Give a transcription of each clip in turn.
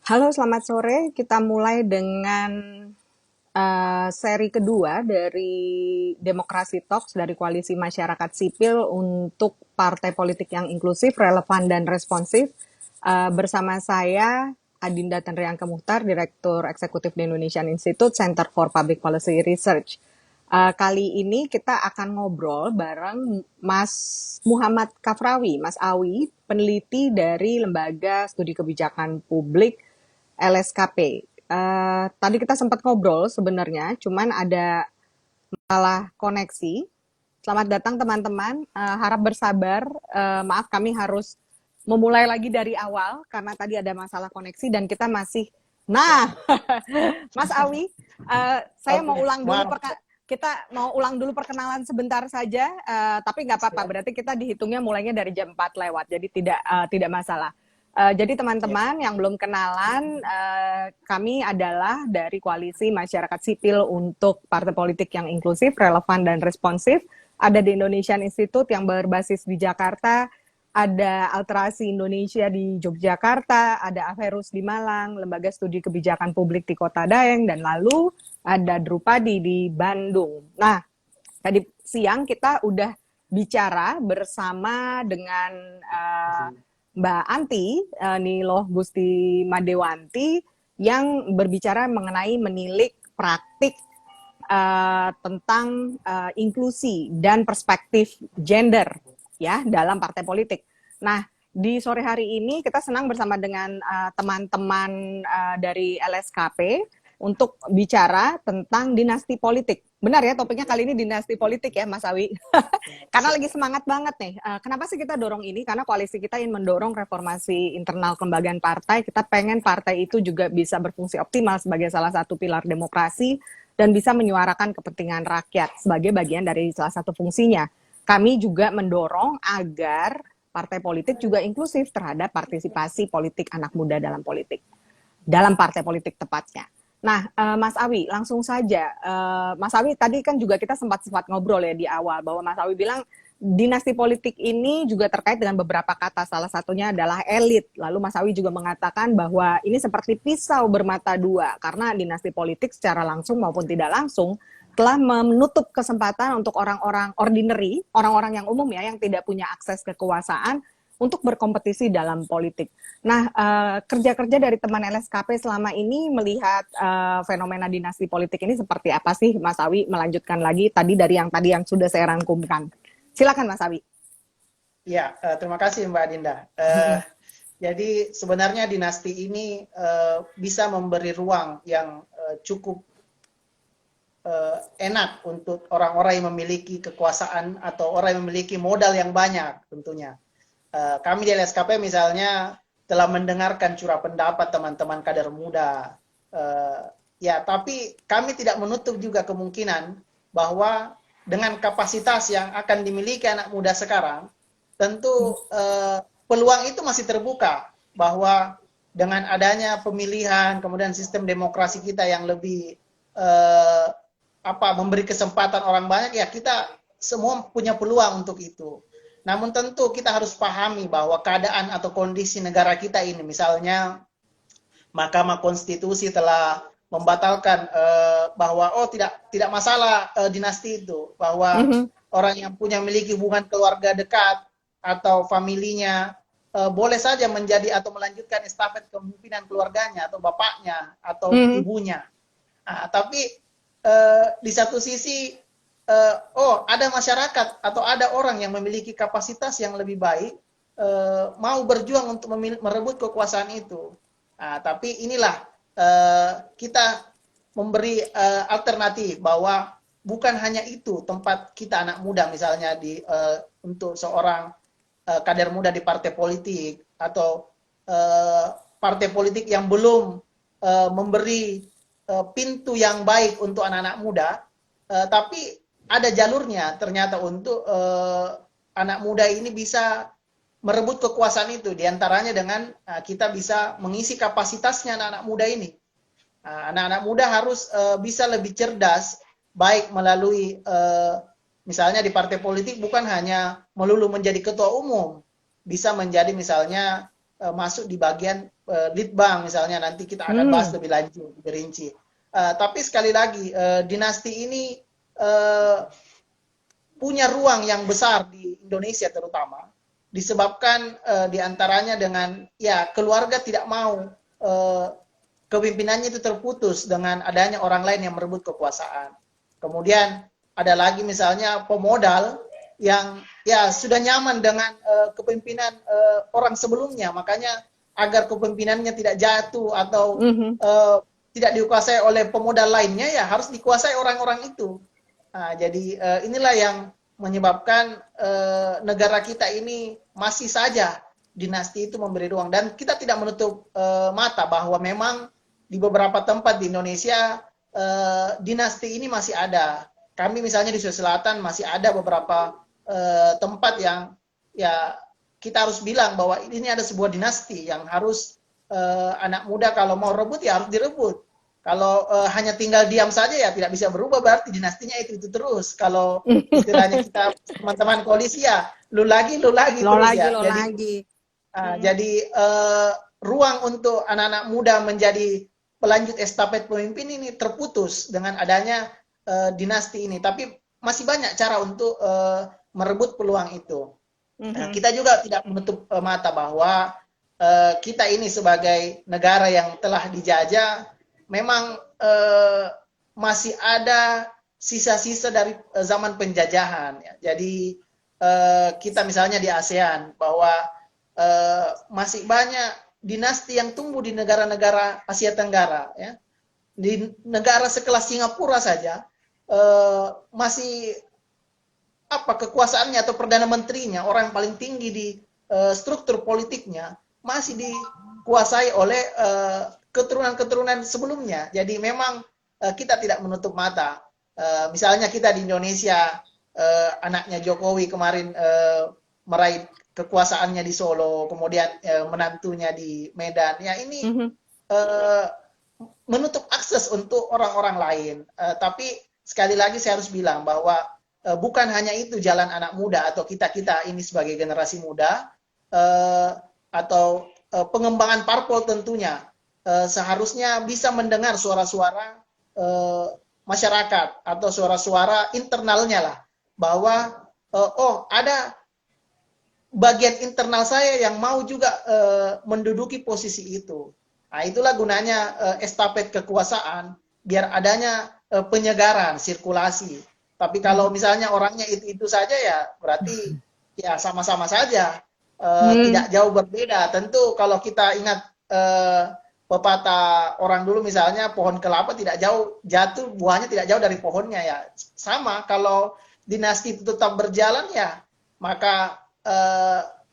Halo, selamat sore. Kita mulai dengan seri kedua dari Demokrasi Talks dari Koalisi Masyarakat Sipil untuk partai politik yang inklusif, relevan, dan responsif. Bersama saya, Adinda Tanriangka Muhtar, Direktur Eksekutif di Indonesian Institute Center for Public Policy Research. Kali ini kita akan ngobrol bareng Mas Muhammad Kafrawi, Mas Awi, peneliti dari Lembaga Studi Kebijakan Publik LSKP. Tadi kita sempat ngobrol sebenarnya, cuman ada masalah koneksi. Selamat datang teman-teman, harap bersabar. Maaf kami harus memulai lagi dari awal karena tadi ada masalah koneksi dan kita masih. Nah, Mas Awi, saya Oke, mau ulang dulu maaf. kita mau ulang dulu perkenalan sebentar saja, tapi nggak apa-apa. Siap, Berarti kita dihitungnya mulainya dari jam 4 lewat, jadi tidak masalah. Jadi siap. teman-teman yang belum kenalan, kami adalah dari Koalisi Masyarakat Sipil untuk Partai Politik yang Inklusif, Relevan, dan Responsif. Ada di Indonesian Institute yang berbasis di Jakarta, ada Alterasi Indonesia di Yogyakarta, ada Averus di Malang, Lembaga Studi Kebijakan Publik di Kota Daeng, dan lalu ada Drupadi di Bandung. Nah, tadi siang kita udah bicara bersama dengan Mbak Anti, Niloh Gusti Madewanti, yang berbicara mengenai menilik praktik tentang inklusi dan perspektif gender ya dalam partai politik. Nah, di sore hari ini kita senang bersama dengan teman-teman dari LSKP untuk bicara tentang dinasti politik. Benar ya, topiknya kali ini dinasti politik ya, Mas Awi. Karena lagi semangat banget nih. Kenapa sih kita dorong ini? Karena koalisi kita ingin mendorong reformasi internal kelembagaan partai. Kita pengen partai itu juga bisa berfungsi optimal sebagai salah satu pilar demokrasi dan bisa menyuarakan kepentingan rakyat sebagai bagian dari salah satu fungsinya. Kami juga mendorong agar partai politik juga inklusif terhadap partisipasi politik anak muda dalam politik, dalam partai politik tepatnya. Nah, Mas Awi, langsung saja. Mas Awi, tadi kan juga kita sempat ngobrol ya di awal, bahwa Mas Awi bilang dinasti politik ini juga terkait dengan beberapa kata, salah satunya adalah elit. Lalu Mas Awi juga mengatakan bahwa ini seperti pisau bermata dua, karena dinasti politik secara langsung maupun tidak langsung telah menutup kesempatan untuk orang-orang ordinary, orang-orang yang umum ya, yang tidak punya akses kekuasaan, untuk berkompetisi dalam politik. Nah, kerja-kerja dari teman LSKP selama ini melihat fenomena dinasti politik ini seperti apa sih, Mas Awi? Melanjutkan lagi tadi yang sudah saya rangkumkan. Silakan, Mas Awi. Ya, terima kasih Mbak Dinda. Jadi sebenarnya dinasti ini bisa memberi ruang yang cukup enak untuk orang-orang yang memiliki kekuasaan atau orang yang memiliki modal yang banyak tentunya. Kami di LSKP misalnya telah mendengarkan curah pendapat teman-teman kader muda. Ya, tapi kami tidak menutup juga kemungkinan bahwa dengan kapasitas yang akan dimiliki anak muda sekarang, tentu peluang itu masih terbuka bahwa dengan adanya pemilihan, kemudian sistem demokrasi kita yang lebih memberi kesempatan orang banyak, ya kita semua punya peluang untuk itu. Namun tentu kita harus pahami bahwa keadaan atau kondisi negara kita ini, misalnya Mahkamah Konstitusi telah membatalkan bahwa tidak masalah dinasti itu, bahwa orang yang punya miliki hubungan keluarga dekat atau familinya boleh saja menjadi atau melanjutkan estafet kepemimpinan keluarganya atau bapaknya atau ibunya. Tapi di satu sisi ada masyarakat atau ada orang yang memiliki kapasitas yang lebih baik, mau berjuang untuk merebut kekuasaan itu. Tapi inilah kita memberi alternatif bahwa bukan hanya itu tempat kita anak muda misalnya untuk seorang kader muda di partai politik atau partai politik yang belum memberi pintu yang baik untuk anak-anak muda, tapi ada jalurnya ternyata untuk anak muda ini bisa merebut kekuasaan itu, diantaranya dengan kita bisa mengisi kapasitasnya anak-anak muda ini. Anak-anak muda harus bisa lebih cerdas, baik melalui misalnya di partai politik bukan hanya melulu menjadi ketua umum, bisa menjadi misalnya masuk di bagian litbang misalnya, nanti kita akan bahas lebih lanjut, lebih rinci. Tapi sekali lagi, dinasti ini punya ruang yang besar di Indonesia terutama, disebabkan diantaranya dengan ya keluarga tidak mau kepemimpinannya itu terputus dengan adanya orang lain yang merebut kekuasaan. Kemudian ada lagi misalnya pemodal yang ya sudah nyaman dengan kepemimpinan orang sebelumnya, makanya agar kepemimpinannya tidak jatuh atau tidak dikuasai oleh pemodal lainnya, ya harus dikuasai orang-orang itu. Nah, jadi inilah yang menyebabkan negara kita ini masih saja dinasti itu memberi ruang, dan kita tidak menutup mata bahwa memang di beberapa tempat di Indonesia dinasti ini masih ada. Kami misalnya di Sulawesi Selatan masih ada beberapa tempat yang ya kita harus bilang bahwa ini ada sebuah dinasti yang harus anak muda kalau mau rebut ya harus direbut. Kalau hanya tinggal diam saja ya tidak bisa berubah, berarti dinastinya itu terus. Kalau istilahnya kita teman-teman koalisi ya lu lagi terus ya. Jadi ruang untuk anak-anak muda menjadi pelanjut estafet pemimpin ini terputus dengan adanya dinasti ini. Tapi masih banyak cara untuk merebut peluang itu. Kita juga tidak menutup mata bahwa kita ini sebagai negara yang telah dijajah, memang masih ada sisa-sisa dari zaman penjajahan. Ya. Jadi kita misalnya di ASEAN, bahwa masih banyak dinasti yang tumbuh di negara-negara Asia Tenggara. Ya. Di negara sekelas Singapura saja, masih kekuasaannya atau perdana menterinya, orang yang paling tinggi di struktur politiknya masih dikuasai oleh keturunan-keturunan sebelumnya. Jadi memang kita tidak menutup mata. Misalnya kita di Indonesia, anaknya Jokowi kemarin meraih kekuasaannya di Solo, kemudian menantunya di Medan. Ya ini menutup akses untuk orang-orang lain. Tapi sekali lagi saya harus bilang bahwa bukan hanya itu jalan anak muda atau kita-kita ini sebagai generasi muda, atau pengembangan parpol tentunya seharusnya bisa mendengar suara-suara masyarakat atau suara-suara internalnya lah, bahwa oh ada bagian internal saya yang mau juga menduduki posisi itu. Nah, itulah gunanya estafet kekuasaan, biar adanya penyegaran, sirkulasi. Tapi kalau misalnya orangnya itu saja ya berarti ya sama-sama saja, tidak jauh berbeda. Tentu kalau kita ingat pepatah orang dulu misalnya, pohon kelapa tidak jauh jatuh, buahnya tidak jauh dari pohonnya ya. Sama kalau dinasti itu tetap berjalan ya, maka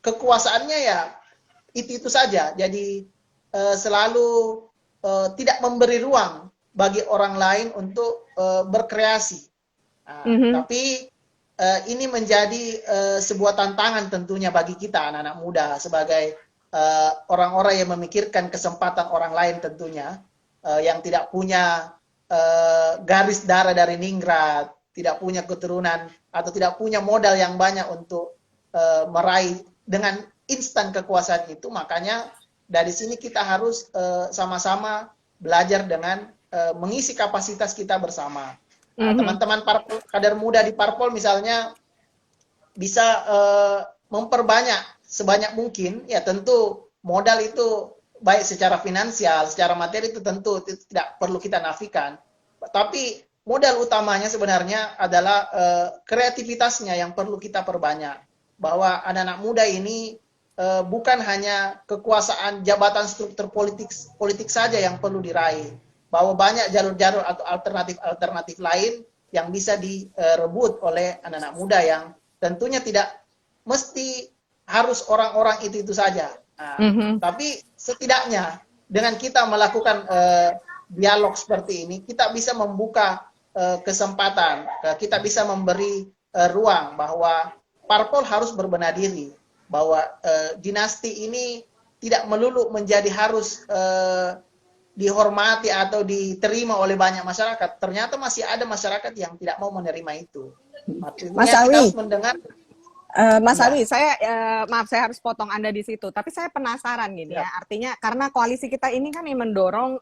kekuasaannya ya itu saja. Jadi selalu tidak memberi ruang bagi orang lain untuk berkreasi. Tapi ini menjadi sebuah tantangan tentunya bagi kita anak-anak muda sebagai orang-orang yang memikirkan kesempatan orang lain tentunya, yang tidak punya garis darah dari ningrat, tidak punya keturunan atau tidak punya modal yang banyak untuk meraih dengan instan kekuasaan itu. Makanya dari sini kita harus sama-sama belajar dengan mengisi kapasitas kita bersama. Teman-teman kader muda di parpol misalnya bisa memperbanyak sebanyak mungkin, ya tentu modal itu baik secara finansial, secara materi itu tentu tidak perlu kita nafikan. Tapi modal utamanya sebenarnya adalah kreativitasnya yang perlu kita perbanyak. Bahwa anak-anak muda ini bukan hanya kekuasaan jabatan struktur politik saja yang perlu diraih. Bahwa banyak jalur-jalur atau alternatif lain yang bisa direbut oleh anak-anak muda, yang tentunya tidak mesti harus orang-orang itu saja. Tapi setidaknya dengan kita melakukan dialog seperti ini, kita bisa membuka kesempatan, kita bisa memberi ruang bahwa parpol harus berbenah diri, bahwa dinasti ini tidak melulu menjadi harus dihormati atau diterima oleh banyak masyarakat. Ternyata masih ada masyarakat yang tidak mau menerima itu. Artinya Mas kita Awi, harus mendengar Mas Ya, Awi, maaf saya harus potong Anda di situ, tapi saya penasaran gini ya, ya, artinya karena koalisi kita ini kan yang mendorong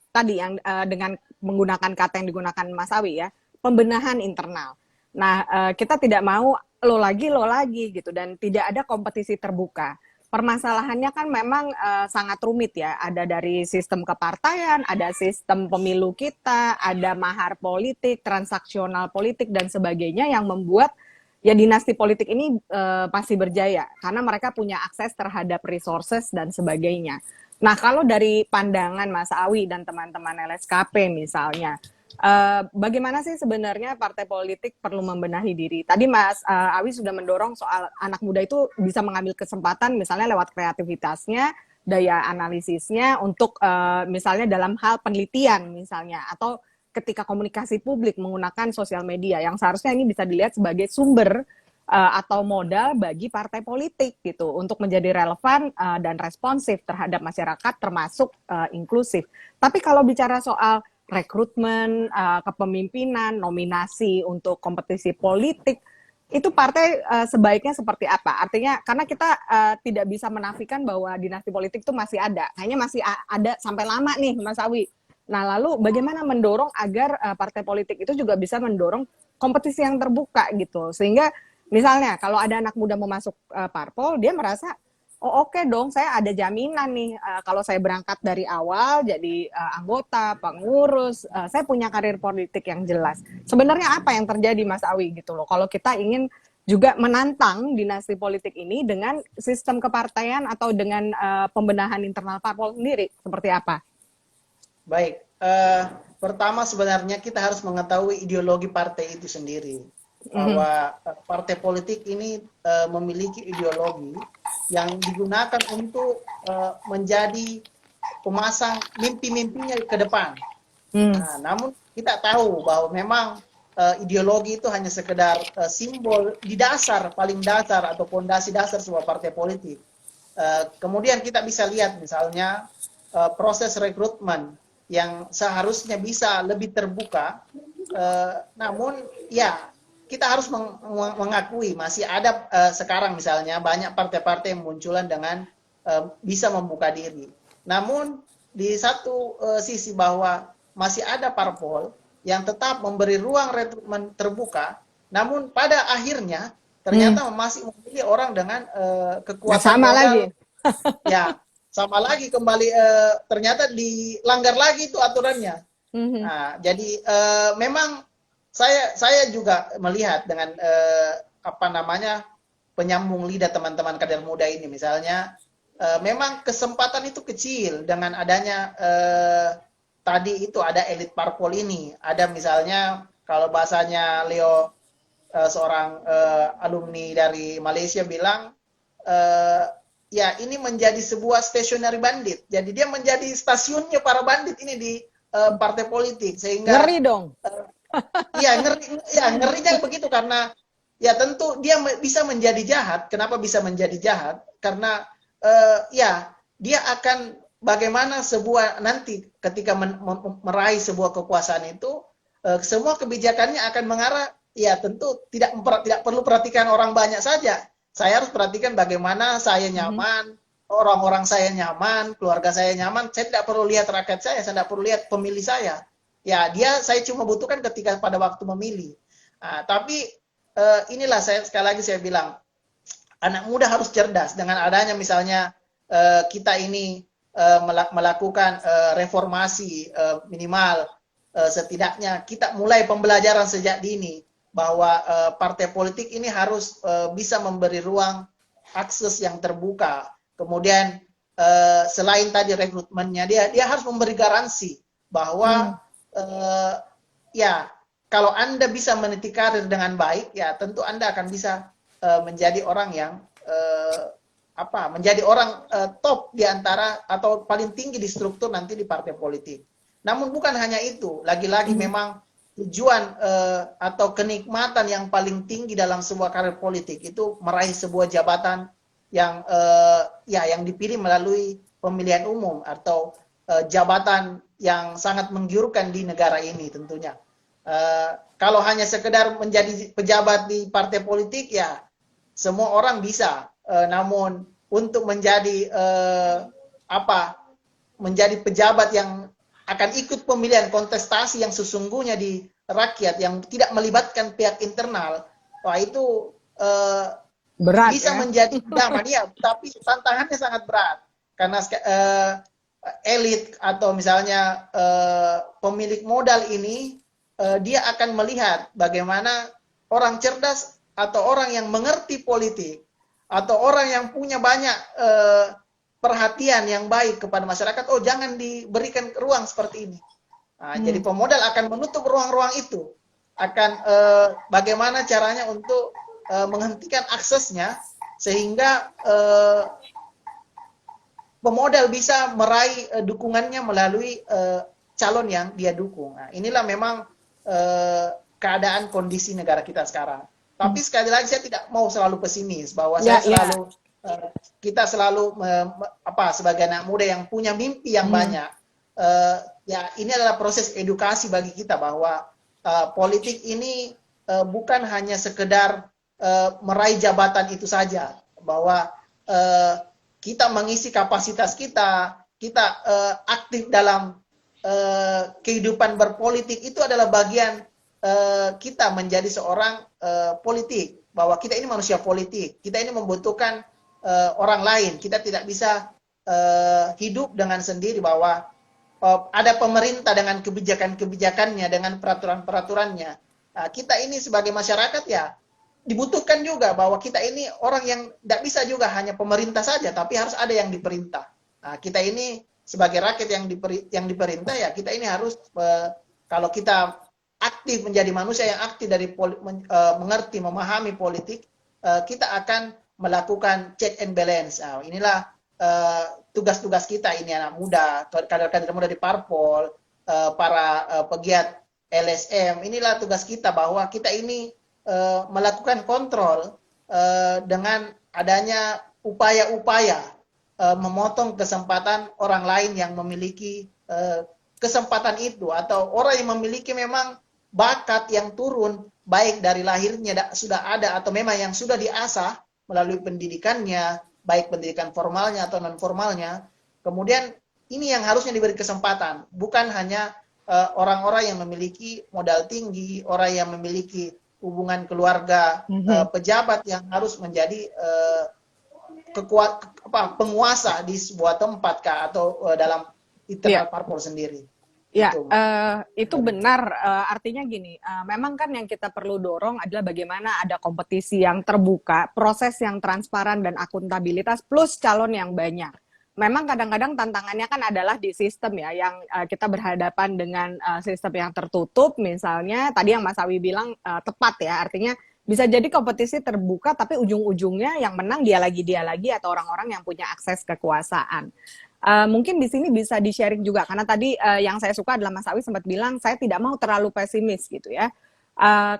tadi yang dengan menggunakan kata yang digunakan Mas Awi ya, pembenahan internal. Nah, kita tidak mau lo lagi gitu dan tidak ada kompetisi terbuka. Permasalahannya kan memang sangat rumit ya, ada dari sistem kepartaian, ada sistem pemilu kita, ada mahar politik, transaksional politik dan sebagainya yang membuat ya dinasti politik ini masih berjaya karena mereka punya akses terhadap resources dan sebagainya. Nah, kalau dari pandangan Mas Awi dan teman-teman LSKP misalnya, bagaimana sih sebenarnya partai politik perlu membenahi diri? Tadi Mas Awi sudah mendorong soal anak muda itu bisa mengambil kesempatan misalnya lewat kreativitasnya, daya analisisnya untuk misalnya dalam hal penelitian misalnya atau ketika komunikasi publik menggunakan sosial media yang seharusnya ini bisa dilihat sebagai sumber atau modal bagi partai politik gitu untuk menjadi relevan dan responsif terhadap masyarakat termasuk inklusif. Tapi kalau bicara soal rekrutmen, kepemimpinan, nominasi untuk kompetisi politik itu partai sebaiknya seperti apa? Artinya karena kita tidak bisa menafikan bahwa dinasti politik itu masih ada, kayaknya masih ada sampai lama nih Mas Awi. Nah, lalu bagaimana mendorong agar partai politik itu juga bisa mendorong kompetisi yang terbuka gitu. Sehingga misalnya kalau ada anak muda mau masuk parpol, dia merasa oh oke dong, saya ada jaminan nih kalau saya berangkat dari awal jadi anggota, pengurus, saya punya karir politik yang jelas. Sebenarnya apa yang terjadi Mas Awi gitu loh. Kalau kita ingin juga menantang dinasti politik ini dengan sistem kepartaian atau dengan pembenahan internal parpol sendiri, seperti apa? baik. Pertama sebenarnya kita harus mengetahui ideologi partai itu sendiri. Mhm. Bahwa partai politik ini memiliki ideologi yang digunakan untuk menjadi pemasang mimpi-mimpinya ke depan. Hmm. Nah, namun kita tahu bahwa memang ideologi itu hanya sekedar simbol di dasar, paling dasar atau fondasi dasar sebuah partai politik. Kemudian kita bisa lihat misalnya proses rekrutmen yang seharusnya bisa lebih terbuka, namun ya kita harus mengakui masih ada sekarang misalnya banyak partai-partai yang munculan dengan bisa membuka diri. Namun di satu sisi bahwa masih ada parpol yang tetap memberi ruang rekrutmen terbuka, namun pada akhirnya Hmm. ternyata masih memilih orang dengan Nah, kekuatan sama modal. lagi. Ya, sama lagi kembali ternyata dilanggar lagi itu aturannya. Mhm. Nah, jadi memang saya juga melihat dengan apa namanya penyambung lidah teman-teman kader muda ini, misalnya memang kesempatan itu kecil dengan adanya tadi itu ada elit parpol ini, ada misalnya kalau bahasanya Leo seorang alumni dari Malaysia bilang eh, ya ini menjadi sebuah stationary bandit. Jadi dia menjadi stasiunnya para bandit ini di partai politik sehingga Ngeri dong. ya ngeri, ya ngerinya begitu karena ya tentu dia bisa menjadi jahat. Kenapa bisa menjadi jahat? Karena ya dia akan bagaimana sebuah nanti ketika meraih sebuah kekuasaan itu semua kebijakannya akan mengarah ya tentu tidak perlu perhatikan orang banyak saja. Saya harus perhatikan bagaimana saya Mhm. nyaman, orang-orang saya nyaman, keluarga saya nyaman. Saya tidak perlu lihat rakyat saya tidak perlu lihat pemilih saya. Ya, saya cuma butuhkan ketika pada waktu memilih. Nah, tapi inilah saya sekali lagi saya bilang anak muda harus cerdas dengan adanya misalnya kita ini melakukan reformasi minimal setidaknya kita mulai pembelajaran sejak dini bahwa partai politik ini harus bisa memberi ruang akses yang terbuka. Kemudian selain tadi rekrutmennya dia harus memberi garansi Hmm. bahwa ya kalau Anda bisa meniti karir dengan baik ya tentu Anda akan bisa menjadi orang yang menjadi orang top di antara atau paling tinggi di struktur nanti di partai politik. Namun bukan hanya itu, lagi-lagi Mhm. memang tujuan atau kenikmatan yang paling tinggi dalam sebuah karir politik itu meraih sebuah jabatan yang yang dipilih melalui pemilihan umum atau jabatan yang sangat menggiurkan di negara ini tentunya. Kalau hanya sekedar menjadi pejabat di partai politik ya semua orang bisa, namun untuk menjadi menjadi pejabat yang akan ikut pemilihan kontestasi yang sesungguhnya di rakyat yang tidak melibatkan pihak internal, wah itu Berat bisa ya. menjadi idaman ya, tapi tantangannya sangat berat karena elit atau misalnya pemilik modal ini dia akan melihat bagaimana orang cerdas atau orang yang mengerti politik atau orang yang punya banyak perhatian yang baik kepada masyarakat, oh jangan diberikan ruang seperti ini. Nah, jadi pemodal akan menutup ruang-ruang itu, akan bagaimana caranya untuk menghentikan aksesnya sehingga pemodal bisa meraih dukungannya melalui calon yang dia dukung. Nah, inilah memang keadaan kondisi negara kita sekarang. Tapi sekali lagi saya tidak mau selalu pesimis bahwa saya selalu kita selalu sebagai anak muda yang punya mimpi yang banyak. Ya ini adalah proses edukasi bagi kita bahwa politik ini bukan hanya sekedar meraih jabatan itu saja, bahwa kita mengisi kapasitas kita, kita aktif dalam kehidupan berpolitik itu adalah bagian kita menjadi seorang politik, bahwa kita ini manusia politik, kita ini membutuhkan orang lain, kita tidak bisa hidup dengan sendiri, bahwa ada pemerintah dengan kebijakan-kebijakannya, dengan peraturan-peraturannya. Nah, kita ini sebagai masyarakat ya dibutuhkan juga bahwa kita ini orang yang tidak bisa juga hanya pemerintah saja, tapi harus ada yang diperintah. Nah, kita ini sebagai rakyat yang diperintah ya kita ini harus kalau kita aktif menjadi manusia yang aktif dari mengerti, memahami politik, kita akan melakukan check and balance. Nah, inilah tugas-tugas kita ini anak muda, kader-kader muda di parpol, para pegiat LSM. Inilah tugas kita bahwa kita ini melakukan kontrol dengan adanya upaya-upaya memotong kesempatan orang lain yang memiliki kesempatan itu, atau orang yang memiliki memang bakat yang turun baik dari lahirnya sudah ada atau memang yang sudah diasah melalui pendidikannya, baik pendidikan formalnya atau non formalnya. Kemudian ini yang harusnya diberi kesempatan, bukan hanya orang-orang yang memiliki modal tinggi, orang yang memiliki hubungan keluarga, pejabat yang harus menjadi penguasa di sebuah tempat atau dalam internal parpol sendiri. Ya, itu benar. Artinya gini, memang kan yang kita perlu dorong adalah bagaimana ada kompetisi yang terbuka, proses yang transparan dan akuntabilitas, plus calon yang banyak. Memang kadang-kadang tantangannya kan adalah di sistem ya, yang kita berhadapan dengan sistem yang tertutup, misalnya tadi yang Mas Awi bilang tepat ya, artinya bisa jadi kompetisi terbuka, tapi ujung-ujungnya yang menang dia lagi atau orang-orang yang punya akses kekuasaan. Mungkin di sini bisa di-sharing juga, karena tadi yang saya suka adalah Mas Awi sempat bilang, saya tidak mau terlalu pesimis gitu ya.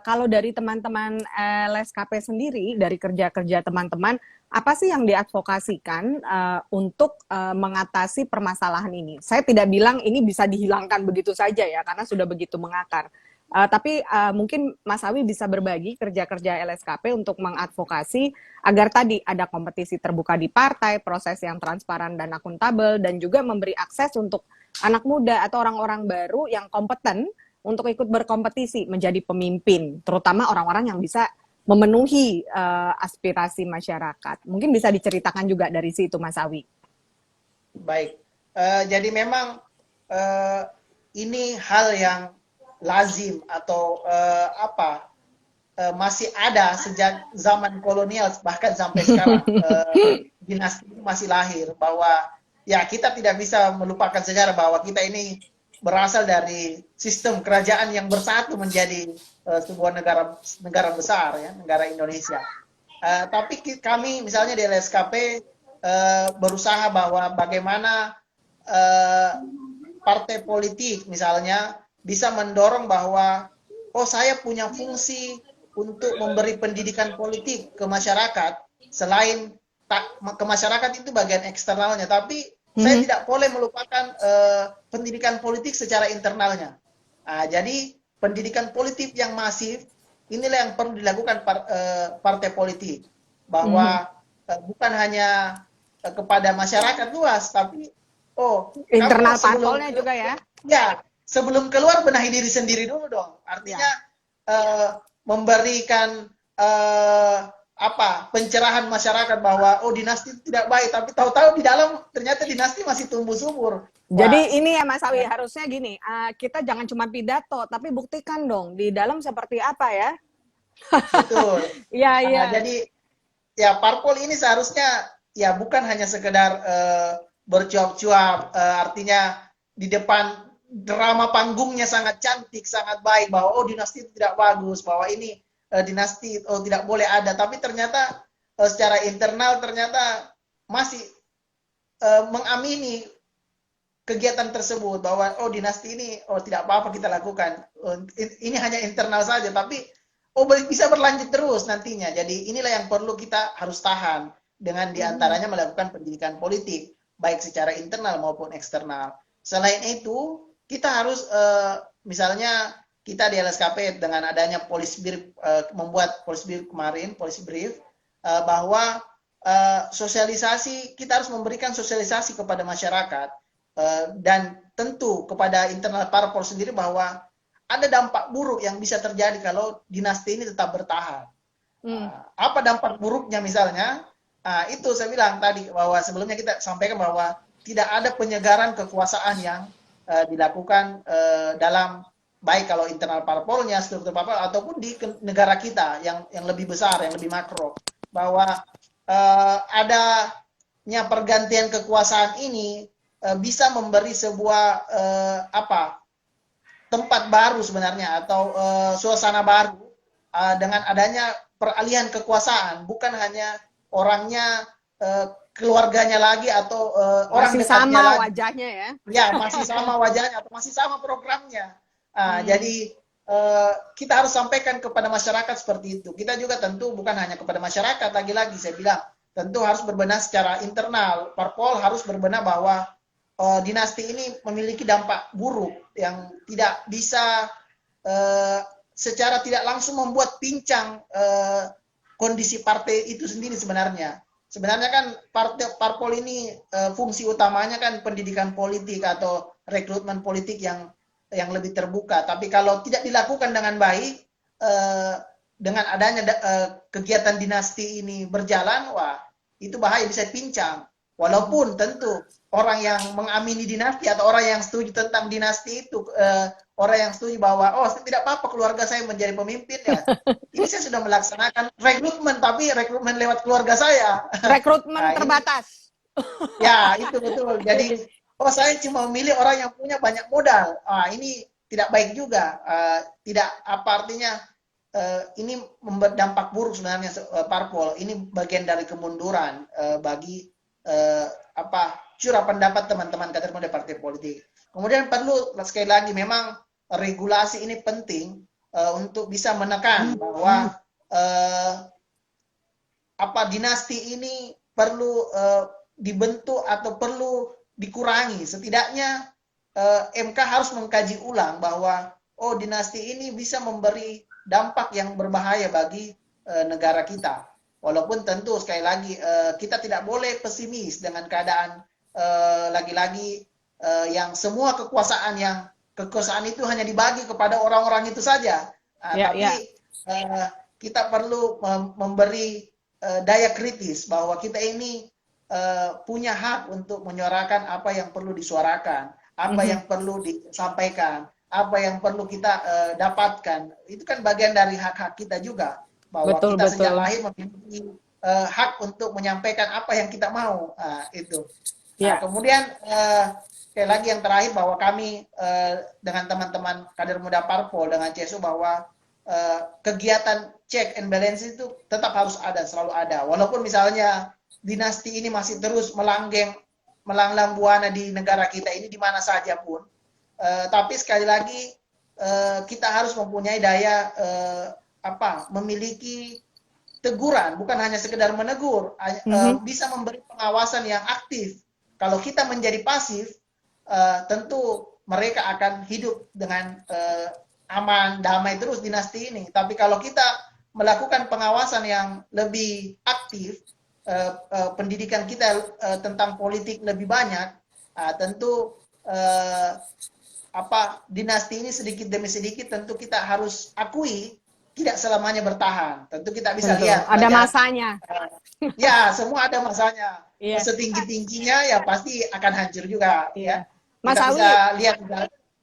Kalau dari teman-teman LSKP sendiri, dari kerja-kerja teman-teman, apa sih yang diadvokasikan untuk mengatasi permasalahan ini? Saya tidak bilang ini bisa dihilangkan begitu saja ya, karena sudah begitu mengakar. Tapi mungkin Mas Awi bisa berbagi kerja-kerja LSKP untuk mengadvokasi agar tadi ada kompetisi terbuka di partai, proses yang transparan dan akuntabel, dan juga memberi akses untuk anak muda atau orang-orang baru yang kompeten untuk ikut berkompetisi menjadi pemimpin, terutama orang-orang yang bisa memenuhi aspirasi masyarakat. Mungkin bisa diceritakan juga dari situ, Mas Awi. Baik, jadi memang ini hal yang lazim atau masih ada sejak zaman kolonial bahkan sampai sekarang. Dinasti masih lahir, bahwa ya kita tidak bisa melupakan sejarah bahwa kita ini berasal dari sistem kerajaan yang bersatu menjadi sebuah negara besar ya, negara Indonesia. Tapi kami misalnya di LSKP berusaha bahwa bagaimana partai politik misalnya bisa mendorong bahwa saya punya fungsi untuk memberi pendidikan politik ke masyarakat, selain ke masyarakat itu bagian eksternalnya, tapi saya tidak boleh melupakan pendidikan politik secara internalnya. Jadi pendidikan politik yang masif inilah yang perlu dilakukan partai politik. bahwa bukan hanya kepada masyarakat luas, tapi kamu Internal sebelum parpolnya juga ya. ya sebelum keluar benahi diri sendiri dulu dong. Artinya memberikan pencerahan masyarakat bahwa dinasti itu tidak baik, tapi tahu-tahu di dalam ternyata dinasti masih tumbuh subur. Jadi ini ya Mas Awi, harusnya gini, kita jangan cuma pidato, tapi buktikan dong di dalam seperti apa ya. Betul. Iya, iya. Jadi ya parpol ini seharusnya ya bukan hanya sekedar bercuap-cuap, artinya di depan drama panggungnya sangat cantik, sangat baik bahwa dinasti itu tidak bagus, bahwa ini dinasti tidak boleh ada, tapi ternyata secara internal ternyata masih mengamini kegiatan tersebut bahwa dinasti ini tidak apa-apa kita lakukan, ini hanya internal saja, tapi bisa berlanjut terus nantinya. Jadi inilah yang perlu kita harus tahan dengan diantaranya melakukan pendidikan politik baik secara internal maupun eksternal. Selain itu kita harus misalnya kita di LSKP dengan adanya policy brief, membuat policy brief kemarin, policy brief bahwa sosialisasi, kita harus memberikan sosialisasi kepada masyarakat dan tentu kepada internal parpol sendiri bahwa ada dampak buruk yang bisa terjadi kalau dinasti ini tetap bertahan. Apa dampak buruknya misalnya? Itu saya bilang tadi bahwa sebelumnya kita sampaikan bahwa tidak ada penyegaran kekuasaan yang dilakukan dalam baik kalau internal parpolnya, struktur parpol ataupun di negara kita yang lebih besar, yang lebih makro, bahwa adanya pergantian kekuasaan ini bisa memberi sebuah tempat baru sebenarnya atau suasana baru dengan adanya peralihan kekuasaan, bukan hanya orangnya, keluarganya lagi atau orang masih dekatnya sama lagi. Wajahnya ya. Ya, masih sama wajahnya atau masih sama programnya. Jadi kita harus sampaikan kepada masyarakat seperti itu. Kita juga tentu bukan hanya kepada masyarakat, lagi-lagi saya bilang, tentu harus berbenah secara internal. Parpol harus berbenah bahwa dinasti ini memiliki dampak buruk yang tidak bisa secara tidak langsung membuat pincang kondisi partai itu sendiri sebenarnya. Sebenarnya kan parpol ini fungsi utamanya kan pendidikan politik atau rekrutmen politik yang lebih terbuka. Tapi kalau tidak dilakukan dengan baik, dengan adanya kegiatan dinasti ini berjalan, wah itu bahaya, bisa pincang. Walaupun tentu orang yang mengamini dinasti atau orang yang setuju tentang dinasti itu, orang yang setuju bahwa tidak apa-apa keluarga saya menjadi pemimpin ya. Ini saya sudah melaksanakan rekrutmen, tapi rekrutmen lewat keluarga saya. Rekrutmen terbatas. Ya, itu betul. Jadi, saya cuma memilih orang yang punya banyak modal. Ini tidak baik juga. Tidak apa artinya, ini berdampak buruk sebenarnya parpol. Ini bagian dari kemunduran bagi curah pendapat teman-teman kader muda partai politik. Kemudian perlu sekali lagi memang regulasi ini penting untuk bisa menekan bahwa dinasti ini perlu dibentuk atau perlu dikurangi. Setidaknya MK harus mengkaji ulang bahwa dinasti ini bisa memberi dampak yang berbahaya bagi negara kita. Walaupun tentu sekali lagi kita tidak boleh pesimis dengan keadaan lagi-lagi yang semua kekuasaan itu hanya dibagi kepada orang-orang itu saja. Tapi kita perlu memberi daya kritis bahwa kita ini punya hak untuk menyuarakan apa yang perlu disuarakan, apa yang perlu disampaikan, apa yang perlu kita dapatkan. Itu kan bagian dari hak-hak kita juga. Bahwa kita sejak lahir memiliki hak untuk menyampaikan apa yang kita mau. Itu. Kemudian sekali lagi yang terakhir bahwa kami dengan teman-teman kader muda parpol dengan CSU bahwa kegiatan check and balance itu tetap harus ada, selalu ada. Walaupun misalnya dinasti ini masih terus melanglang buana di negara kita ini di mana saja pun, tapi sekali lagi kita harus mempunyai daya memiliki teguran, bukan hanya sekedar menegur, bisa memberi pengawasan yang aktif. Kalau kita menjadi pasif, tentu mereka akan hidup dengan aman, damai terus dinasti ini. Tapi kalau kita melakukan pengawasan yang lebih aktif, pendidikan kita tentang politik lebih banyak, tentu dinasti ini sedikit demi sedikit tentu kita harus akui tidak selamanya bertahan. Tentu kita bisa Tentu lihat ada belajar, masanya. ya semua ada masanya. Iya. Setinggi tingginya ya pasti akan hancur juga, Iya. ya. Mas Kita bisa Awi, lihat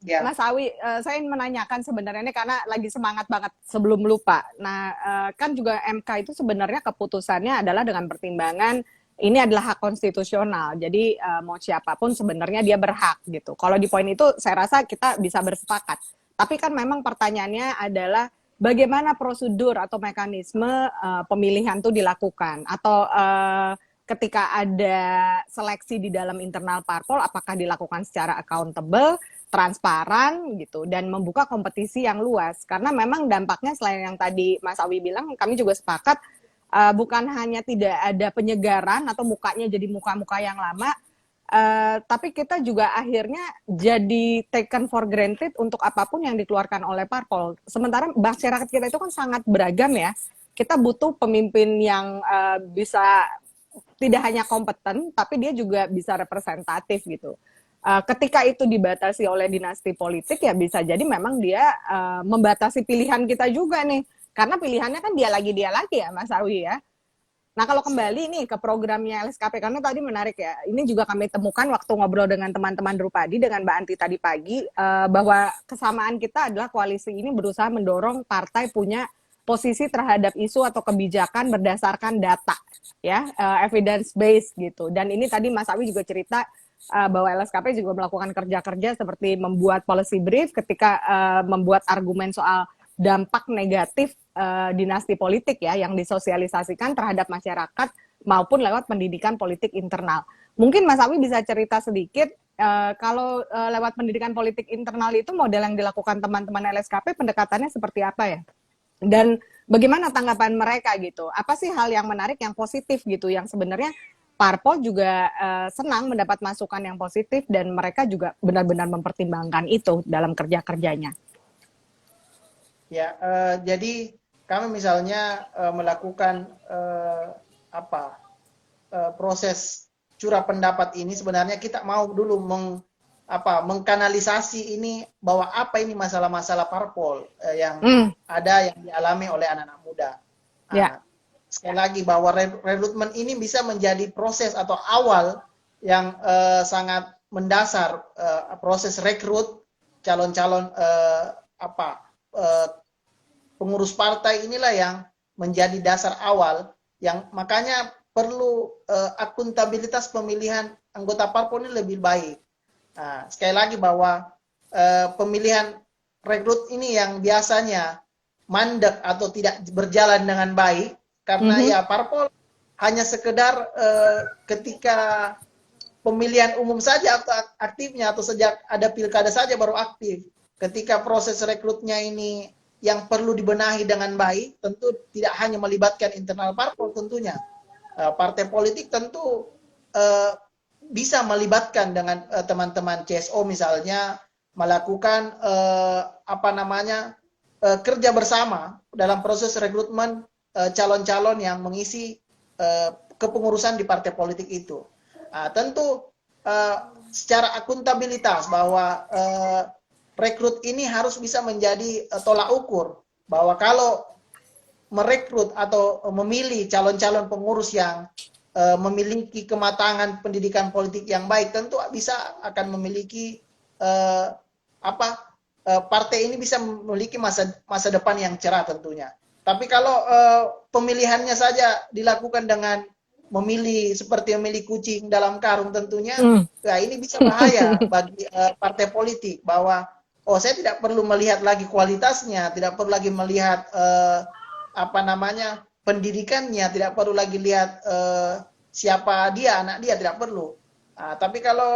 ya. Mas Awi, saya ingin menanyakan sebenarnya ini karena lagi semangat banget sebelum lupa. Nah, kan juga MK itu sebenarnya keputusannya adalah dengan pertimbangan ini adalah hak konstitusional. Jadi mau siapapun sebenarnya dia berhak gitu. Kalau di poin itu saya rasa kita bisa bersepakat. Tapi kan memang pertanyaannya adalah bagaimana prosedur atau mekanisme pemilihan itu dilakukan atau ketika ada seleksi di dalam internal parpol apakah dilakukan secara accountable, transparan gitu dan membuka kompetisi yang luas karena memang dampaknya selain yang tadi Mas Awi bilang kami juga sepakat bukan hanya tidak ada penyegaran atau mukanya jadi muka-muka yang lama tapi kita juga akhirnya jadi taken for granted untuk apapun yang dikeluarkan oleh parpol. Sementara masyarakat kita itu kan sangat beragam ya. Kita butuh pemimpin yang bisa tidak hanya kompeten, tapi dia juga bisa representatif gitu. Ketika itu dibatasi oleh dinasti politik, ya bisa jadi memang dia membatasi pilihan kita juga nih. Karena pilihannya kan dia lagi ya, Mas Awi ya. Nah kalau kembali nih ke programnya LSKP, karena tadi menarik ya, ini juga kami temukan waktu ngobrol dengan teman-teman Drupadi, dengan Mbak Anti tadi pagi, bahwa kesamaan kita adalah koalisi ini berusaha mendorong partai punya posisi terhadap isu atau kebijakan berdasarkan data, ya, evidence based gitu. Dan ini tadi Mas Awi juga cerita bahwa LSKP juga melakukan kerja-kerja seperti membuat policy brief ketika membuat argumen soal dampak negatif dinasti politik ya yang disosialisasikan terhadap masyarakat maupun lewat pendidikan politik internal. Mungkin Mas Awi bisa cerita sedikit kalau lewat pendidikan politik internal itu model yang dilakukan teman-teman LSKP pendekatannya seperti apa ya? Dan bagaimana tanggapan mereka gitu? Apa sih hal yang menarik, yang positif gitu, yang sebenarnya parpol juga senang mendapat masukan yang positif dan mereka juga benar-benar mempertimbangkan itu dalam kerja-kerjanya. Ya, jadi kami misalnya melakukan proses curah pendapat ini sebenarnya kita mau dulu mengkanalisasi ini bahwa apa ini masalah-masalah parpol yang ada yang dialami oleh anak-anak muda. Ya. Sekali lagi bahwa rekrutmen ini bisa menjadi proses atau awal yang sangat mendasar proses rekrut calon-calon pengurus partai inilah yang menjadi dasar awal yang makanya perlu akuntabilitas pemilihan anggota parpol ini lebih baik. Nah, sekali lagi bahwa pemilihan rekrut ini yang biasanya mandek atau tidak berjalan dengan baik karena ya parpol hanya sekedar ketika pemilihan umum saja atau aktifnya atau sejak ada pilkada saja baru aktif. Ketika proses rekrutnya ini yang perlu dibenahi dengan baik, tentu tidak hanya melibatkan internal parpol tentunya. Partai politik tentu bisa melibatkan dengan teman-teman CSO misalnya melakukan kerja bersama dalam proses rekrutmen calon-calon yang mengisi kepengurusan di partai politik itu. Tentu secara akuntabilitas bahwa rekrut ini harus bisa menjadi tolak ukur bahwa kalau merekrut atau memilih calon-calon pengurus yang memiliki kematangan pendidikan politik yang baik, tentu bisa akan memiliki partai ini bisa memiliki masa depan yang cerah tentunya. Tapi kalau pemilihannya saja dilakukan dengan memilih seperti memilih kucing dalam karung tentunya, ya ini bisa bahaya bagi partai politik bahwa saya tidak perlu melihat lagi kualitasnya, tidak perlu lagi melihat pendidikannya, tidak perlu lagi lihat siapa dia, anak dia, tidak perlu. Tapi kalau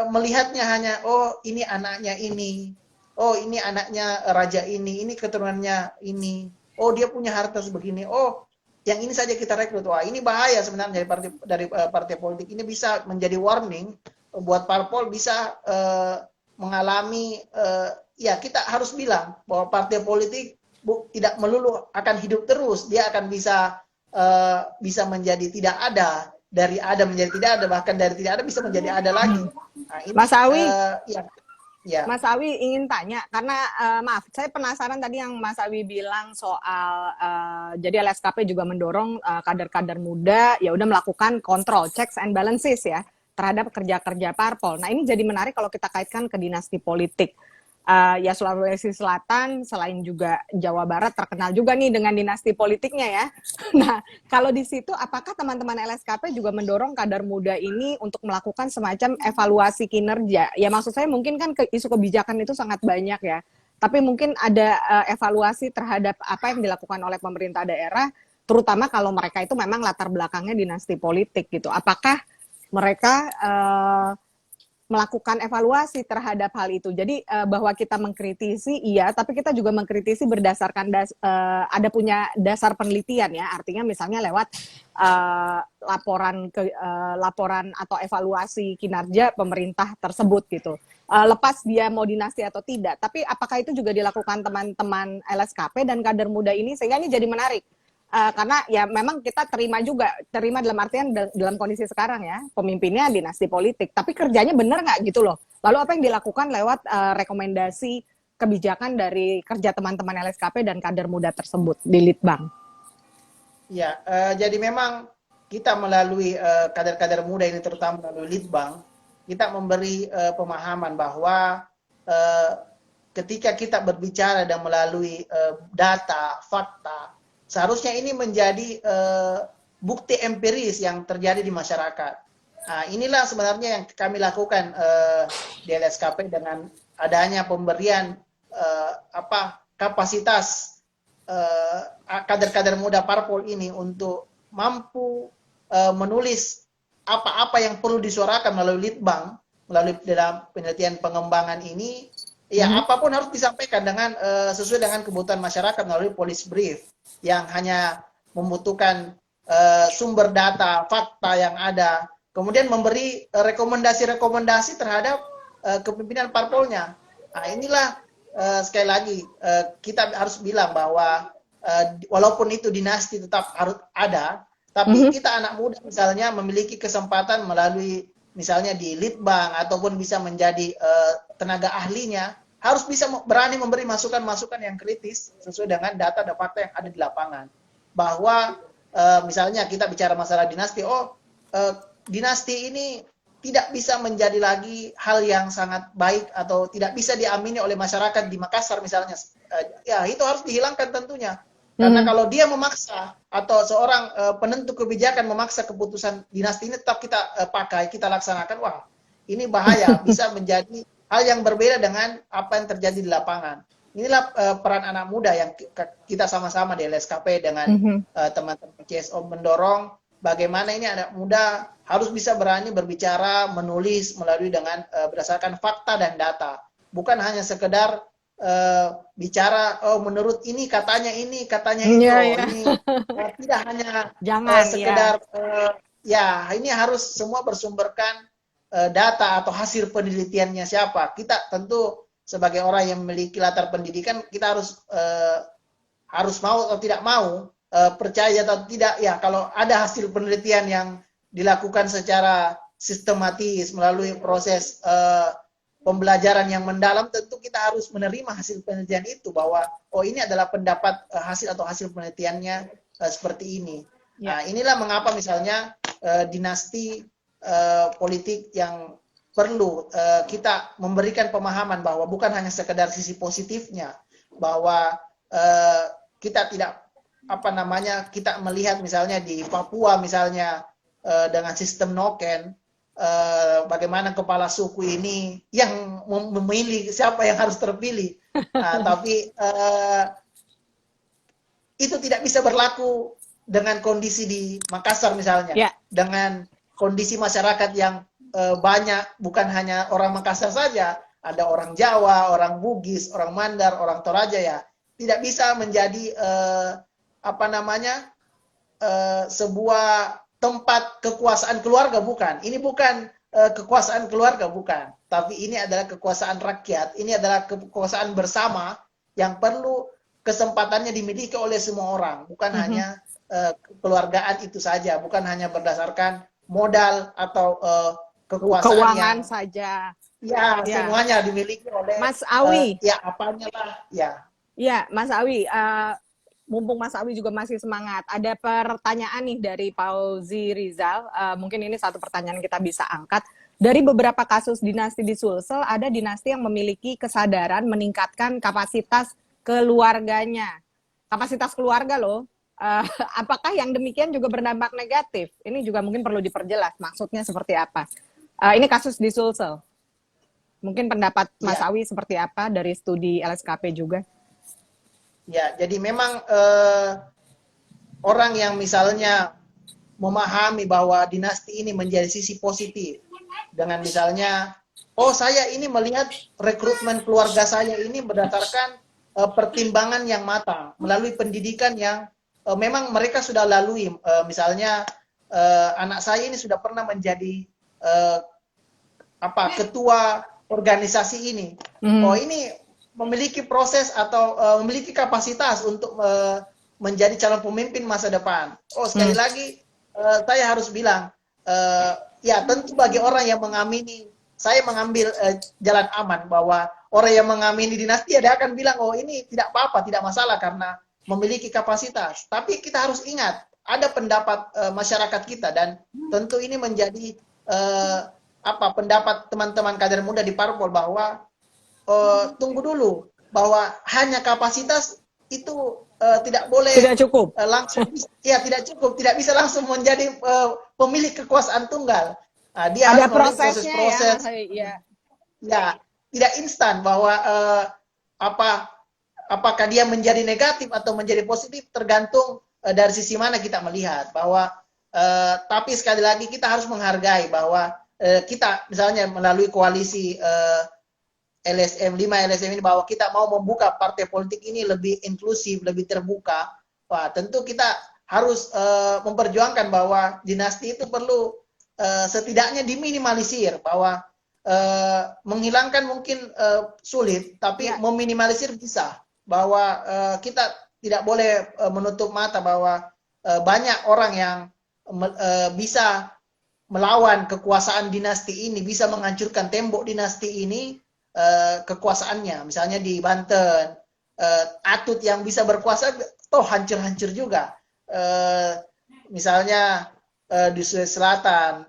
melihatnya hanya, ini anaknya ini, ini anaknya raja ini keturunannya ini, dia punya harta sebegini, yang ini saja kita rekrut. Wah, ini bahaya sebenarnya dari partai politik. Ini bisa menjadi warning buat parpol bisa mengalami, ya kita harus bilang bahwa partai politik tidak melulu akan hidup terus, dia akan bisa menjadi tidak ada, dari ada menjadi tidak ada, bahkan dari tidak ada bisa menjadi ada lagi. Nah, ini Mas Awi, ya. Mas Awi ingin tanya karena maaf, saya penasaran tadi yang Mas Awi bilang soal jadi LSKP juga mendorong kader-kader muda ya udah melakukan kontrol, checks and balances ya terhadap kerja-kerja parpol. Nah ini jadi menarik kalau kita kaitkan ke dinasti politik. Ya Sulawesi Selatan selain juga Jawa Barat terkenal juga nih dengan dinasti politiknya ya. Nah kalau di situ apakah teman-teman LSKP juga mendorong kader muda ini untuk melakukan semacam evaluasi kinerja? Ya maksud saya mungkin kan isu kebijakan itu sangat banyak ya. Tapi mungkin ada evaluasi terhadap apa yang dilakukan oleh pemerintah daerah, terutama kalau mereka itu memang latar belakangnya dinasti politik gitu. Apakah mereka melakukan evaluasi terhadap hal itu. Jadi bahwa kita mengkritisi iya, tapi kita juga mengkritisi berdasarkan ada punya dasar penelitian ya. Artinya misalnya lewat laporan atau evaluasi kinerja pemerintah tersebut gitu. Lepas dia mau dinasti atau tidak, tapi apakah itu juga dilakukan teman-teman LSKP dan kader muda ini sehingga ini jadi menarik. Karena ya memang kita terima dalam artian dalam kondisi sekarang ya pemimpinnya dinasti politik, tapi kerjanya benar nggak gitu loh. Lalu apa yang dilakukan lewat rekomendasi kebijakan dari kerja teman-teman LSKP dan kader muda tersebut di Litbang? Ya, jadi memang kita melalui kader-kader muda ini terutama melalui Litbang, kita memberi pemahaman bahwa ketika kita berbicara dan melalui data, fakta, seharusnya ini menjadi bukti empiris yang terjadi di masyarakat. Nah, inilah sebenarnya yang kami lakukan di LSKP dengan adanya pemberian kapasitas kader-kader muda parpol ini untuk mampu menulis apa-apa yang perlu disuarakan melalui Litbang, melalui dalam penelitian pengembangan ini. Ya, apapun harus disampaikan dengan sesuai dengan kebutuhan masyarakat melalui police brief yang hanya membutuhkan sumber data, fakta yang ada, kemudian memberi rekomendasi-rekomendasi terhadap kepemimpinan parpolnya. Nah, inilah sekali lagi kita harus bilang bahwa walaupun itu dinasti tetap harus ada, tapi kita anak muda misalnya memiliki kesempatan melalui misalnya di Litbang ataupun bisa menjadi tenaga ahlinya, harus bisa berani memberi masukan-masukan yang kritis sesuai dengan data dan fakta yang ada di lapangan. Bahwa misalnya kita bicara masalah dinasti, dinasti ini tidak bisa menjadi lagi hal yang sangat baik atau tidak bisa diamini oleh masyarakat di Makassar misalnya. Ya itu harus dihilangkan tentunya. Karena kalau dia memaksa atau seorang penentu kebijakan memaksa keputusan dinasti ini tetap kita pakai, kita laksanakan, wah ini bahaya, bisa menjadi hal yang berbeda dengan apa yang terjadi di lapangan. Inilah peran anak muda yang kita sama-sama di LSKP dengan teman-teman CSO mendorong bagaimana ini anak muda harus bisa berani berbicara, menulis melalui dengan berdasarkan fakta dan data. Bukan hanya sekedar bicara, menurut ini katanya itu. Ini tidak hanya sekedar ini harus semua bersumberkan data atau hasil penelitiannya siapa. Kita tentu sebagai orang yang memiliki latar pendidikan, kita harus mau atau tidak mau, percaya atau tidak, ya kalau ada hasil penelitian yang dilakukan secara sistematis melalui proses pembelajaran yang mendalam, tentu kita harus menerima hasil penelitian itu bahwa ini adalah pendapat hasil atau hasil penelitiannya seperti ini. Nah, inilah mengapa misalnya dinasti politik yang perlu kita memberikan pemahaman bahwa bukan hanya sekedar sisi positifnya, bahwa kita tidak kita melihat misalnya di Papua misalnya dengan sistem noken, bagaimana kepala suku ini yang memilih siapa yang harus terpilih, tapi itu tidak bisa berlaku dengan kondisi di Makassar misalnya, dengan kondisi masyarakat yang banyak, bukan hanya orang Makassar saja, ada orang Jawa, orang Bugis, orang Mandar, orang Toraja, ya tidak bisa menjadi sebuah tempat kekuasaan keluarga, bukan. Ini bukan kekuasaan keluarga, bukan. Tapi ini adalah kekuasaan rakyat, ini adalah kekuasaan bersama yang perlu kesempatannya dimiliki oleh semua orang, bukan hanya kekeluargaan itu saja, bukan hanya berdasarkan modal atau kekuasaan yang Keuangan saja. ya Ya, semuanya dimiliki oleh Mas Awi. ya apanya lah ya. Ya, Mas Awi, mumpung Mas Awi juga masih semangat, ada pertanyaan nih dari Pauzi Rizal. Mungkin ini satu pertanyaan kita bisa angkat. Dari beberapa kasus dinasti di Sulsel, ada dinasti yang memiliki kesadaran meningkatkan kapasitas keluarganya. Kapasitas keluarga loh. Eh, apakah yang demikian juga berdampak negatif? Ini juga mungkin perlu diperjelas. Maksudnya seperti apa? Ini kasus di Sulsel. Mungkin pendapat Mas Ya, Awi seperti apa dari studi LSKP juga? ya, jadi memang orang yang misalnya memahami bahwa dinasti ini menjadi sisi positif dengan misalnya, oh saya ini melihat rekrutmen keluarga saya ini berdasarkan pertimbangan yang matang melalui pendidikan yang memang mereka sudah lalui, misalnya anak saya ini sudah pernah menjadi eh, ketua organisasi ini. Oh ini memiliki proses atau memiliki kapasitas untuk menjadi calon pemimpin masa depan. Oh sekali lagi saya harus bilang ya tentu bagi orang yang mengamini, saya mengambil jalan aman bahwa orang yang mengamini dinasti dia akan bilang oh ini tidak apa-apa, tidak masalah karena memiliki kapasitas. Tapi kita harus ingat ada pendapat masyarakat kita dan tentu ini menjadi pendapat teman-teman kader muda di parpol bahwa tunggu dulu bahwa hanya kapasitas itu tidak boleh Tidak cukup. langsung ya tidak cukup, tidak bisa langsung menjadi pemilik kekuasaan tunggal. Dia Ada harus melalui prosesnya proses-proses ya. ya tidak instan bahwa apakah dia menjadi negatif atau menjadi positif tergantung dari sisi mana kita melihat bahwa tapi sekali lagi kita harus menghargai bahwa kita misalnya melalui koalisi LSM 5 LSM ini bahwa kita mau membuka partai politik ini lebih inklusif, lebih terbuka. Wah, tentu kita harus memperjuangkan bahwa dinasti itu perlu setidaknya diminimalisir bahwa menghilangkan mungkin sulit, tapi Ya. meminimalisir bisa. Bahwa kita tidak boleh menutup mata bahwa banyak orang yang bisa melawan kekuasaan dinasti ini, bisa menghancurkan tembok dinasti ini, kekuasaannya. Misalnya di Banten, Atut yang bisa berkuasa, toh hancur-hancur juga. Misalnya di Sulawesi Selatan,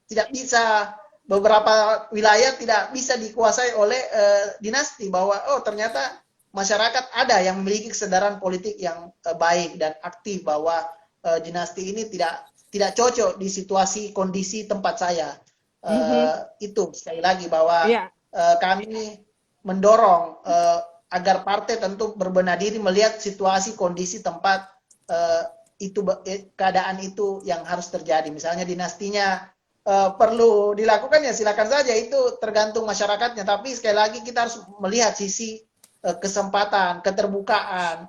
tidak bisa, beberapa wilayah tidak bisa dikuasai oleh dinasti, bahwa oh ternyata masyarakat ada yang memiliki kesadaran politik yang baik dan aktif bahwa dinasti ini tidak cocok di situasi kondisi tempat saya. Itu sekali lagi bahwa kami mendorong agar partai tentu berbenah diri melihat situasi kondisi tempat itu keadaan itu yang harus terjadi. Misalnya dinastinya perlu dilakukan ya silakan saja, itu tergantung masyarakatnya. Tapi sekali lagi kita harus melihat sisi kesempatan, keterbukaan,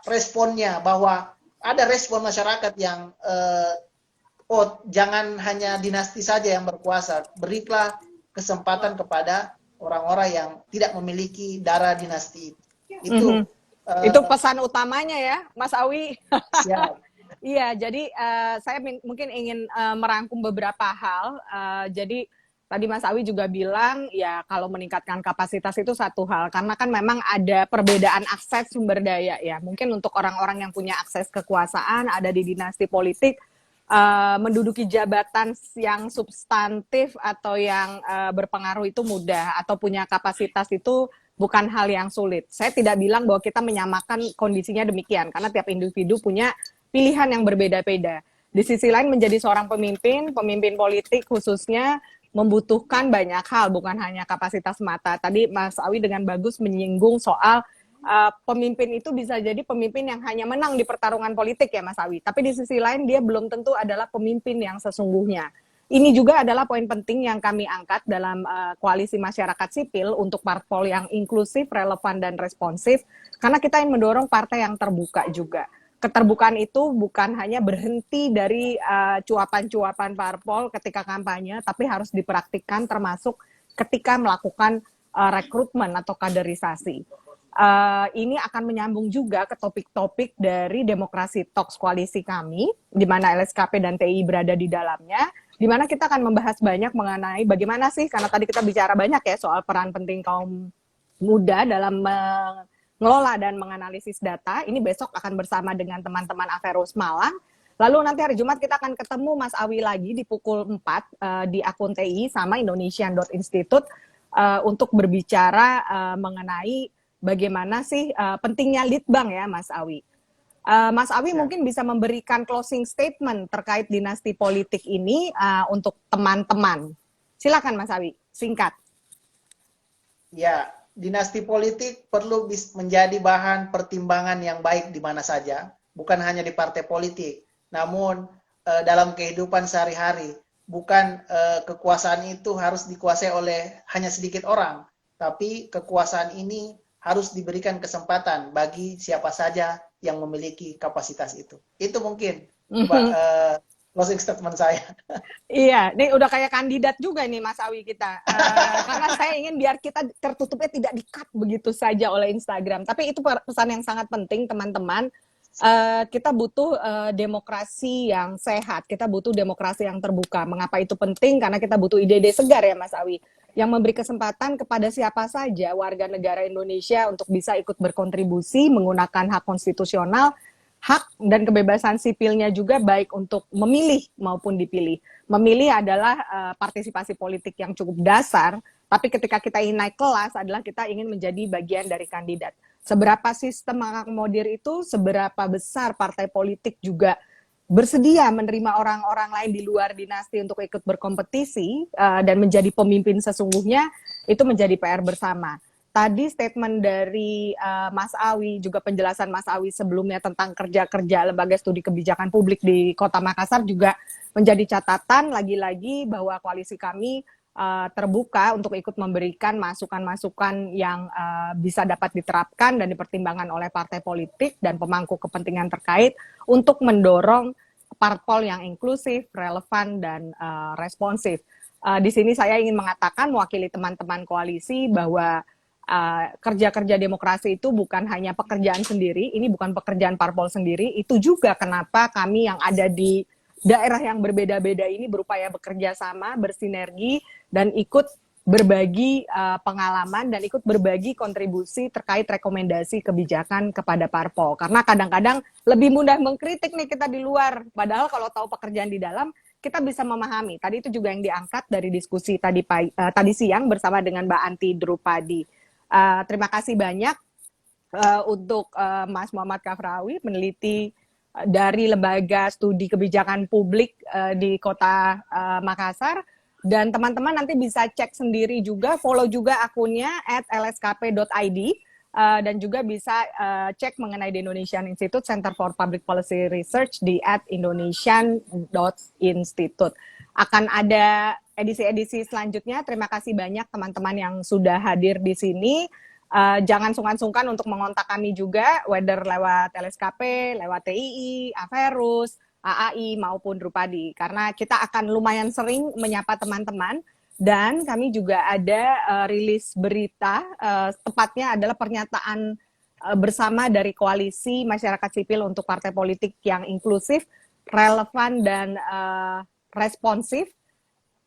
responnya, bahwa ada respon masyarakat yang oh jangan hanya dinasti saja yang berkuasa, berilah kesempatan kepada orang-orang yang tidak memiliki darah dinasti itu. Itu pesan utamanya ya, Mas Awi. Ya. Iya, jadi saya mungkin ingin merangkum beberapa hal. Jadi tadi Mas Awi juga bilang ya kalau meningkatkan kapasitas itu satu hal, karena kan memang ada perbedaan akses sumber daya ya. Mungkin untuk orang-orang yang punya akses kekuasaan ada di dinasti politik, menduduki jabatan yang substantif atau yang berpengaruh itu mudah, atau punya kapasitas itu bukan hal yang sulit. Saya tidak bilang bahwa kita menyamakan kondisinya demikian, karena tiap individu punya pilihan yang berbeda-beda. Di sisi lain menjadi seorang pemimpin politik khususnya membutuhkan banyak hal, bukan hanya kapasitas mata. Tadi Mas Awi dengan bagus menyinggung soal pemimpin itu bisa jadi pemimpin yang hanya menang di pertarungan politik ya Mas Awi. Tapi di sisi lain dia belum tentu adalah pemimpin yang sesungguhnya. Ini juga adalah poin penting yang kami angkat dalam koalisi masyarakat sipil untuk parpol yang inklusif, relevan, dan responsif. Karena kita ingin mendorong partai yang terbuka juga. Keterbukaan itu bukan hanya berhenti dari cuapan-cuapan parpol ketika kampanye, tapi harus dipraktikkan termasuk ketika melakukan rekrutmen atau kaderisasi. ini akan menyambung juga ke topik-topik dari Demokrasi Talks koalisi kami, di mana LSKP dan TI berada di dalamnya, di mana kita akan membahas banyak mengenai bagaimana sih, karena tadi kita bicara banyak ya soal peran penting kaum muda dalam mengelola dan menganalisis data. Ini besok akan bersama dengan teman-teman Averus Malang. Lalu nanti hari Jumat kita akan ketemu Mas Awi lagi di pukul 4 di akun TI sama Indonesian.institute untuk berbicara mengenai bagaimana sih pentingnya lead bank ya Mas Awi. Mas Awi mungkin bisa memberikan closing statement terkait dinasti politik ini untuk teman-teman. Silakan Mas Awi, singkat. Ya, dinasti politik perlu menjadi bahan pertimbangan yang baik di mana saja, bukan hanya di partai politik. Namun dalam kehidupan sehari-hari, bukan kekuasaan itu harus dikuasai oleh hanya sedikit orang, tapi kekuasaan ini harus diberikan kesempatan bagi siapa saja yang memiliki kapasitas itu. Itu mungkin closing statement saya. Iya, ini udah kayak kandidat juga nih Mas Awi kita. Karena saya ingin biar kita tertutupnya tidak di-cut begitu saja oleh Instagram. Tapi itu pesan yang sangat penting teman-teman. Kita butuh demokrasi yang sehat, kita butuh demokrasi yang terbuka. Mengapa itu penting? Karena kita butuh ide-ide segar ya Mas Awi, yang memberi kesempatan kepada siapa saja warga negara Indonesia untuk bisa ikut berkontribusi menggunakan hak konstitusional, hak dan kebebasan sipilnya juga, baik untuk memilih maupun dipilih. Memilih adalah partisipasi politik yang cukup dasar, tapi ketika kita ingin naik kelas adalah kita ingin menjadi bagian dari kandidat. Seberapa sistem mengakomodir itu, seberapa besar partai politik juga bersedia menerima orang-orang lain di luar dinasti untuk ikut berkompetisi dan menjadi pemimpin sesungguhnya, itu menjadi PR bersama. Tadi statement dari Mas Awi, juga penjelasan Mas Awi sebelumnya tentang kerja-kerja Lembaga Studi Kebijakan Publik di Kota Makassar juga menjadi catatan lagi-lagi bahwa koalisi kami terbuka untuk ikut memberikan masukan-masukan yang bisa dapat diterapkan dan dipertimbangkan oleh partai politik dan pemangku kepentingan terkait untuk mendorong parpol yang inklusif, relevan, dan responsif. Di sini saya ingin mengatakan mewakili teman-teman koalisi bahwa kerja-kerja demokrasi itu bukan hanya pekerjaan sendiri, ini bukan pekerjaan parpol sendiri, itu juga kenapa kami yang ada di daerah yang berbeda-beda ini berupaya bekerja sama, bersinergi, dan ikut berbagi pengalaman dan ikut berbagi kontribusi terkait rekomendasi kebijakan kepada parpol. Karena kadang-kadang lebih mudah mengkritik nih kita di luar, padahal kalau tahu pekerjaan di dalam, kita bisa memahami. Tadi itu juga yang diangkat dari diskusi tadi siang bersama dengan Mbak Anti Drupadi. Terima kasih banyak untuk Mas Muhammad Kafrawi, peneliti dari Lembaga Studi Kebijakan Publik di Kota Makassar. Dan teman-teman nanti bisa cek sendiri juga, follow juga akunnya @lskp.id, dan juga bisa cek mengenai The Indonesian Institute Center for Public Policy Research di @indonesian.institute. Akan ada edisi-edisi selanjutnya. Terima kasih banyak teman-teman yang sudah hadir di sini. Jangan sungkan-sungkan untuk mengontak kami juga, whether lewat LSKP, lewat TII, Averus, AAI, maupun Drupadi. Karena kita akan lumayan sering menyapa teman-teman, dan kami juga ada rilis berita, tepatnya adalah pernyataan bersama dari Koalisi Masyarakat Sipil untuk Partai Politik yang Inklusif, Relevan, dan Responsif.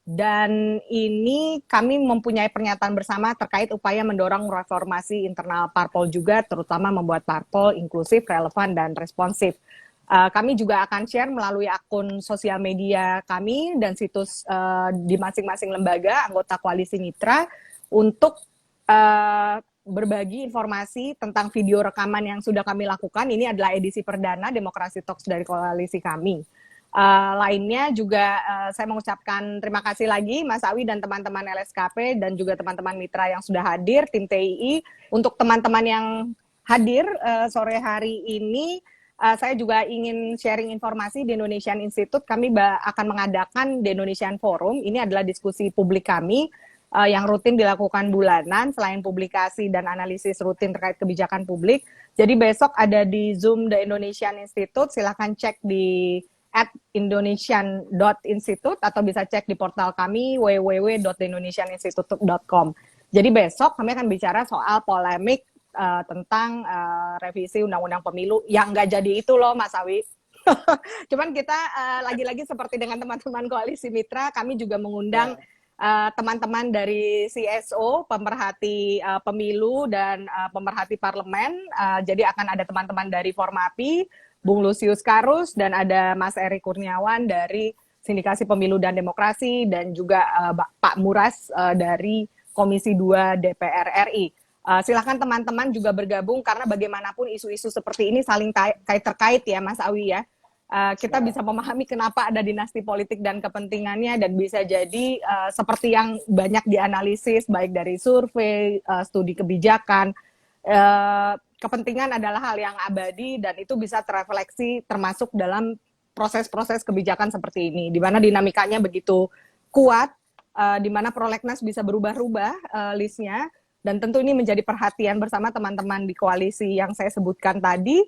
Dan ini kami mempunyai pernyataan bersama terkait upaya mendorong reformasi internal parpol juga, terutama membuat parpol inklusif, relevan, dan responsif. Kami juga akan share melalui akun sosial media kami dan situs di masing-masing lembaga anggota koalisi mitra untuk berbagi informasi tentang video rekaman yang sudah kami lakukan. Ini adalah edisi perdana Demokrasi Talks dari koalisi kami. Lainnya juga saya mengucapkan terima kasih lagi Mas Awi dan teman-teman LSKP dan juga teman-teman mitra yang sudah hadir, tim TII. Untuk teman-teman yang hadir sore hari ini, saya juga ingin sharing informasi di Indonesian Institute. Kami akan mengadakan The Indonesian Forum. Ini adalah diskusi publik kami yang rutin dilakukan bulanan, selain publikasi dan analisis rutin terkait kebijakan publik. Jadi besok ada di Zoom The Indonesian Institute, silahkan cek di @indonesian.institute atau bisa cek di portal kami www.theindonesianinstitute.com. Jadi besok kami akan bicara soal polemik tentang revisi Undang-Undang Pemilu yang nggak jadi itu loh, Mas Awi. Cuman kita lagi-lagi seperti dengan teman-teman koalisi mitra, kami juga mengundang teman-teman dari CSO, pemerhati pemilu dan pemerhati parlemen. Jadi akan ada teman-teman dari Formapi, Bung Lusius Karus, dan ada Mas Eri Kurniawan dari Sindikasi Pemilu dan Demokrasi, dan juga Pak Muras dari Komisi 2 DPR RI. Silakan teman-teman juga bergabung, karena bagaimanapun isu-isu seperti ini saling terkait ya Mas Awi ya. Kita bisa memahami kenapa ada dinasti politik dan kepentingannya, dan bisa jadi seperti yang banyak dianalisis baik dari survei, studi kebijakan, kepentingan adalah hal yang abadi dan itu bisa terefleksi termasuk dalam proses-proses kebijakan seperti ini, di mana dinamikanya begitu kuat, di mana prolegnas bisa berubah-ubah listnya, dan tentu ini menjadi perhatian bersama teman-teman di koalisi yang saya sebutkan tadi,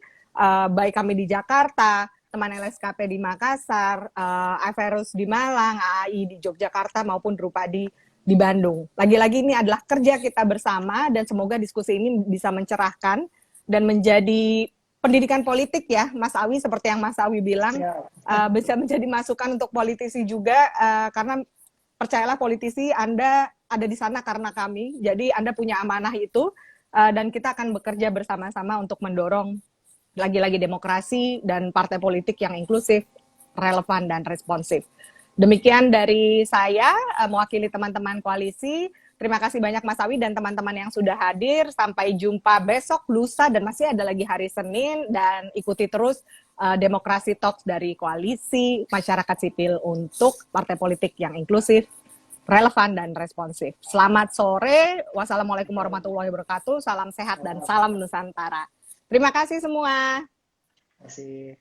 baik kami di Jakarta, teman LSKP di Makassar, Averus di Malang, AAI di Yogyakarta, maupun Drupadi di Bandung. Lagi-lagi ini adalah kerja kita bersama, dan semoga diskusi ini bisa mencerahkan dan menjadi pendidikan politik ya, Mas Awi, seperti yang Mas Awi bilang, bisa menjadi masukan untuk politisi juga, karena percayalah politisi, Anda ada di sana karena kami, jadi Anda punya amanah itu, dan kita akan bekerja bersama-sama untuk mendorong lagi-lagi demokrasi dan partai politik yang inklusif, relevan, dan responsif. Demikian dari saya, mewakili teman-teman koalisi. Terima kasih banyak Mas Awi dan teman-teman yang sudah hadir. Sampai jumpa besok, lusa, dan masih ada lagi hari Senin. Dan ikuti terus Demokrasi Talks dari koalisi masyarakat sipil untuk partai politik yang inklusif, relevan, dan responsif. Selamat sore. Wassalamualaikum warahmatullahi wabarakatuh. Salam sehat dan salam Nusantara. Terima kasih semua. Terima kasih.